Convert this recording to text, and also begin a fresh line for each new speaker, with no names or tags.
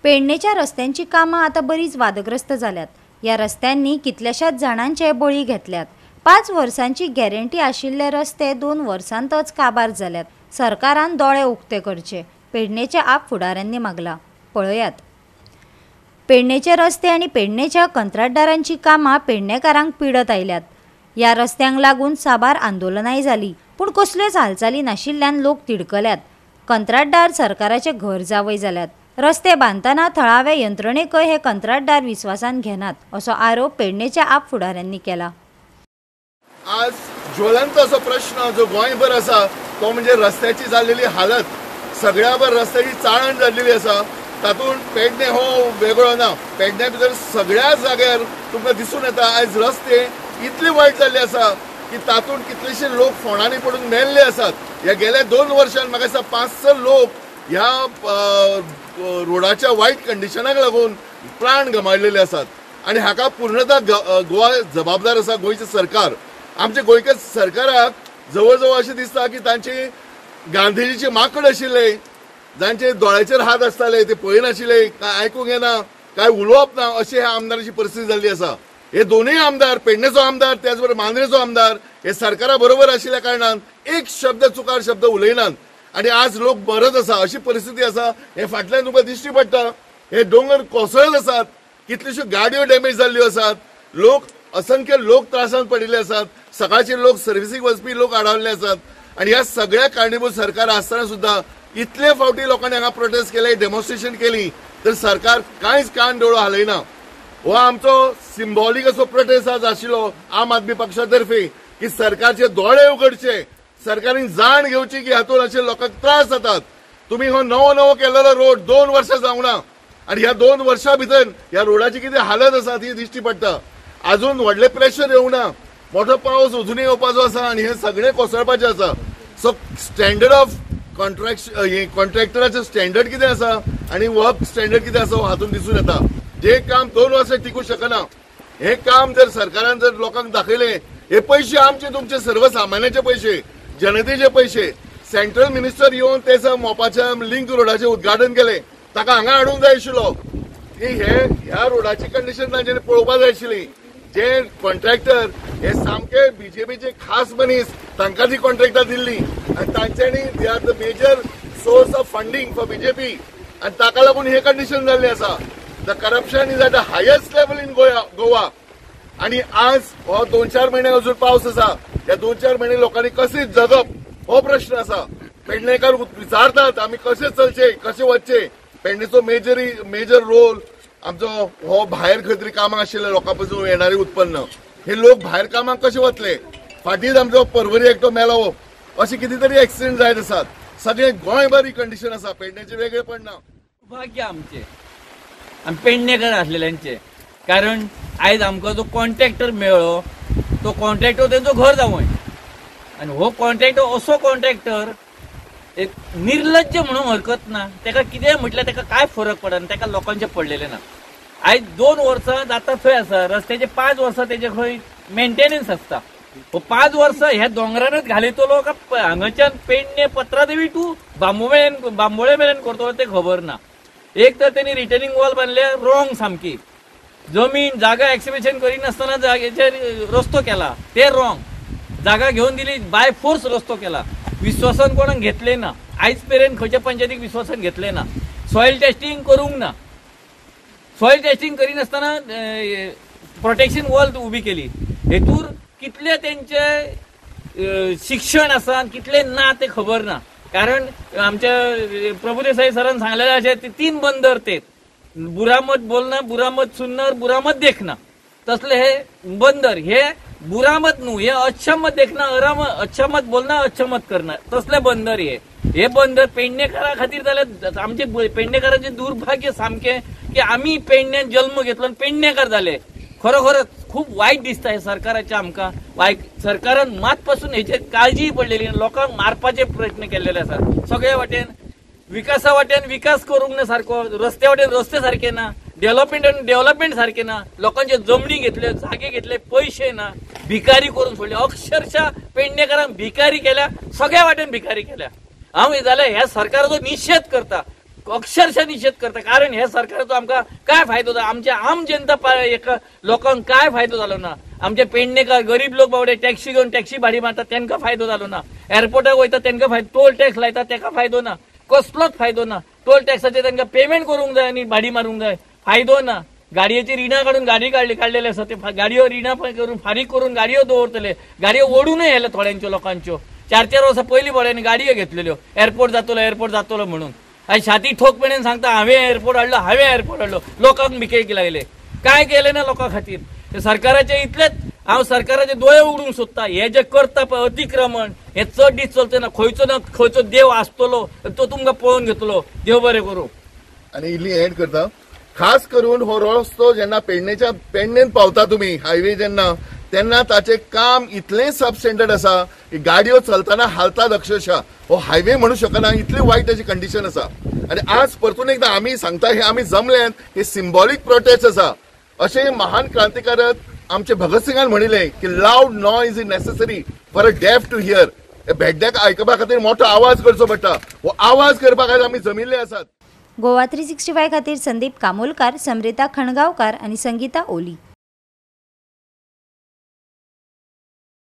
पेडणेच्या रस्त्यांची कामां आता बरीच वादग्रस्त झाल्यात। या रस्त्यांनी कितल्याशाच जाणांचे बळी घेतल्यात। 5 वर्सांची गॅरंटी आशिल्ले रस्ते 2 वर्सांतच काबार झाल्यात। सरकारान दोळे उक्ते करचे, पेडणेच्या आप फुडाऱ्यांनी मागला। पळयात, पेडणेचे रस्ते आणि पेडणेच्या कंत्राटदारांची कामां पेडणेकारांक पिडत आयल्यात। या रस्त्यांक लागून साबार आंदोलनाय जाली, पूण कसल्योच हालचाली नाशिल्ल्यान लोक तिडकल्यात। कंत्राटदार सरकाराचे घर जावय जाल्यात। रस्ते बांदतना थळाव्या यंत्रणेकय हे कंत्राटदार विश्वासान घेनात, असो आरोप पेडणेच्या आप फुडाऱ्यांनी केला।
आज ज्वलंत असो प्रश्न जो गोंयभर आसा तो म्हणजे रस्त्याची जाल्लेली हालत। सगळ्याभर रस्त्याची चाळण जाल्लेली आसा। तातूंत पेडणे हो वेगळो ना। पेडणे भितर सगळ्या जाग्यार तुमकां दिसून येता आयज रस्ते इतले वायट जाल्ले आसा की तातूंत कितलेशे लोक फोंडांनी पडून मेल्ले आसात। ह्या गेल्या 2 वर्षांत म्हाका दिसता 5-6 लोक ह्या रोडाच्या वायट कंडिशनाक लागून प्राण गमायलेले आसात। आणि हाका पूर्णतः गोवा जबाबदार आसा, गोंयचें सरकार। आमच्या गोंयच्या सरकाराक जवळ जवळ अशें दिसता की तांचे गांधीजीचे माकड आशिल्ले, जांचे दोळ्याचेर हात आसताले ते पळयनाशिल्ले, काय आयकूंक येना, काय उलोवप ना, अशी ह्या आमदाराची परिस्थिती जाल्ली आसा। हे दोनूय आमदार, पेडणेचो आमदार त्याच बरोबर मांद्रेचो आमदार, हे सरकारा बरोबर आशिल्ल्या कारणान एक शब्द चुकार शब्द उलयनात आणि आज लोक मरत आसा, अशी परिस्थिती आसा। हे फाटल्यान तुमकां दिश्टी पडटा, हे दोंगर कोसळत आसात, कितल्योश्यो गाडयो डॅमेज जाल्ल्यो आसात, लोक असंख्य लोक त्रासांत पडिल्ले आसात, सकाळचे लोक सर्व्हिसीक वचपी लोक आडावल्ले आसात। आणि ह्या सगळ्या कारणीभूत सरकार आसतना सुद्धा इतले फावटी लोकांनी हांगा प्रोटेस्ट केले, डेमॉन्स्ट्रेशन केली, तर सरकार कांयच कान दोळो हालयना। हो आमचो सिंबॉलिक असो प्रोटेस्ट आज आशिल्लो आम आदमी पक्षातर्फे की सरकारचे दोळे उगडचे, सरकारान जाण घेवची की हातूंत अशे लोकांक त्रास जातात। तुम्ही हो नवो केलेलो रोड 2 वर्सां जावना आणि ह्या 2 वर्सां भितर ह्या रोडाची कितें हालत आसा ती दिश्टी पडटा। अजून व्हडले प्रेशर येवना, मोठो पावस अजूनय येवपाचो आसा आणि हे सगळे कोसळपाचे आसा। सो स्टँडर्ड ऑफ कॉन्ट्रॅक्टराचें स्टँडर्ड कितें आसा आणि वर्क स्टँडर्ड कितें आसा हातूंत दिसून येता। जे काम 2 वर्सां टिकूंक शकना, हे काम जर सरकारान जर लोकांक दाखयले, हे पैसे आमचे तुमचे सर्वसामान्याचे पैसे, जनतेचे पैसे। सेंट्रल मिनिस्टर येवन ते मोपाच्या लिंक रोडाचे उद्घाटन केले, ताका हांगा हाडूंक जाय आशिल्लो की ह्या रोडाची कंडिशन तांच्यांनी पळोवपाक जाय आशिल्ली। जे कॉन्ट्रॅक्टर हे सामके बीजेपीचे खास मनीस, तांकां ती कॉन्ट्रॅक्टां दिल्ली आणि तांच्यांनी they are the major source of funding for BJP आणि ताका लागून हे कंडिशन जाल्लें आसा। The corruption is at the highest level in Goa. आणि आज हो 2-4 महिने अजून पावस आसा, या 2-4 महिने लोकांनी कशें जगप हो प्रश्न आसा। पेडणेकार विचारतात आमी कशें चलचे, कशें वचचे। पेडणेचो मेजर रोल आमचो हो भायर खंय तरी कामां आशिल्ल्या लोकां पासून येणारे उत्पन्न, हे लोक भायर कामाक कशें वतले। फाटींच आमचो पर्वरी एकटो मेलो, अशें कितें तरी एक्सिडेंट जायत आसात। सगळे गोंयभर ही कंडिशन आसा, पेडणेचे वेगळे पडना।
भाग्य आमचे आमी पेडणेकार आसलेल्यांचे, कारण आयज आमकां जो कॉन्ट्रॅक्टर मेळ्ळो, तो कॉन्ट्रॅक्टर तेंचो घर जावंय आणि हो कॉन्ट्रॅक्टर असो कॉन्ट्रॅक्टर एक निर्लज्ज म्हणून हरकत ना। तेका कितें म्हटल्यार तेका काय फरक पडना, तेका लोकांचे पडलेले ना। आयज 2 वर्सां जाता थंय आसा, रस्त्याचे 5 वर्सां तेजे खंय मेंटेनन्स आसता। 5 वर्सां ह्या दोंगरानच घालितलो का हांगाच्यान पेडणे पत्रादेवी टू बांबोळे मेरेन करतलो ते खबर ना। एक तर त्यांनी रिटर्निंग वॉल बांधले रॉंग, सामकी जमीन जागा एक्सिबिशन करिनासतना जागेचेर रस्तो केला, ते रॉंग। जागा घेऊन दिली, बाय फोर्स रस्तो केला, विश्वासान कोणाक घेतले ना। आयज पर्यंत खंयच्या पंचायतीक विश्वासान घेतले ना। सॉयल टेस्टिंग करूंक ना, सॉयल टेस्टिंग करिनासतना प्रोटेक्शन वॉल उबी केली। हेतूर कितले तेंचे शिक्षण आसा कितले ना ते खबर ना। कारण आमच्या प्रभुदेसाई सरान सांगलेले अशे 3 बंदर ते बुरामत बोलना, बुरामत सुनना, बुरामत देखना। तसले हे बंदर, हे बुरामत न्हू, हे अच्छमत देखना, अच्छमत बोलना, अच्छमत करना, तसले बंदर हे बंदर पेडणेकारा खातीर जाल्यार आमचे पेडणेकारांचे दुर्भाग्य सामके की आमी पेडण्यात जल्म घेतलो आनी पेडणेकार जाले। खरोखरच खूप वाईट दिसता हे सरकाराचे आमकां। सरकारान मात पासून हेचेर काळजी पडलेली, लोकांक मारपाचे प्रयत्न केलेले आसात। सगळ्या वाटेन विकासा वाटेन विकास करूंक ना सारको, रस्त्या वाटेन रस्ते सारखे ना, डेव्हलपमेंट सारखे ना, लोकांचे जमनी घेतले, जागे घेतले, पैसे ना, भिकारी करून सोडले। अक्षरशः पेडणेकारांक भिकारी केल्या, सगळ्या वाटेन भिकारी केल्या। हांव जाल्यार ह्या सरकाराचो निषेध करता। अक्षरशः निषेध करता. कारण हे सरकाराचो आमकां काय फायदो जाला, आमच्या आम जनता एका लोकांक काय फायदो जालो ना. आमचे पेडणेकार गरीब लोक बावडे टॅक्सी घेवन टॅक्सी भाडी मारतात तांकां फायदो जालो ना. एअरपोर्टाक वयता तांकां फायदो, टोल टॅक्स लायता ताका फायदो ना, कसलोच फायदो ना. टोल टॅक्साचे तांकां पेमेंट करूंक जाय आनी भाडी मारूंक जाय, फायदो ना. गाडयेची रिणां काडून गाडी काडलेले आसा, ते गाडयो रिणां करून फारीक करून गाडयो दवरतले. गाडयो ओडूनय येयले थोड्यांच्यो लोकांच्यो. 4-4 वर्सां पयलीं भोड्यांनी गाडयो घेतलेल्यो एअरपोर्ट जातलो म्हणून. आयज छाती ठोकपणेन सांगता हांवें एअरपोर्ट हाडलो. लोकांक भिकेक लागले. काय केलें ना लोकां खातीर. सरकाराचे इतलेच हांव सरकाराचे दोळे उगडूंक सोदता. हे जे करता पळय अतिक्रमण, हे चड दीस चलचे ना. खंयचो देव आसतलो तो तुमकां पळोवन घेतलो. देव बरें करूं.
आनी इल्ली एड करता, खास करून हो रस्तो जेन्ना पेडणेन पावता तुमी हायवे तेन्ना ताचें काम इतलें सबस्टँडर्ड आसा की गाडयो चलतना हालतात अक्षरशः. हो हायवे म्हणू शकना, इतली वायट ताची कंडिशन आसा. आनी आज परतून एकदां आमी सांगता, हे आमी जमल्यात हे सिंबॉलीक प्रोटेस्ट आसा. अशें महान क्रांतिकारक आमचे भगत सिंगान म्हणिल्लें की loud noise is necessary for a डेफ टू हियर. भेड्याक आयकपा खातीर मोठो आवाज करचो पडटा. हो आवाज करपा खातीर आमी जमिल्ले आसात.
गोवा 365 खातीर संदीप कामोलकार, समरिता खणगांवकार आनी संगीता ओली.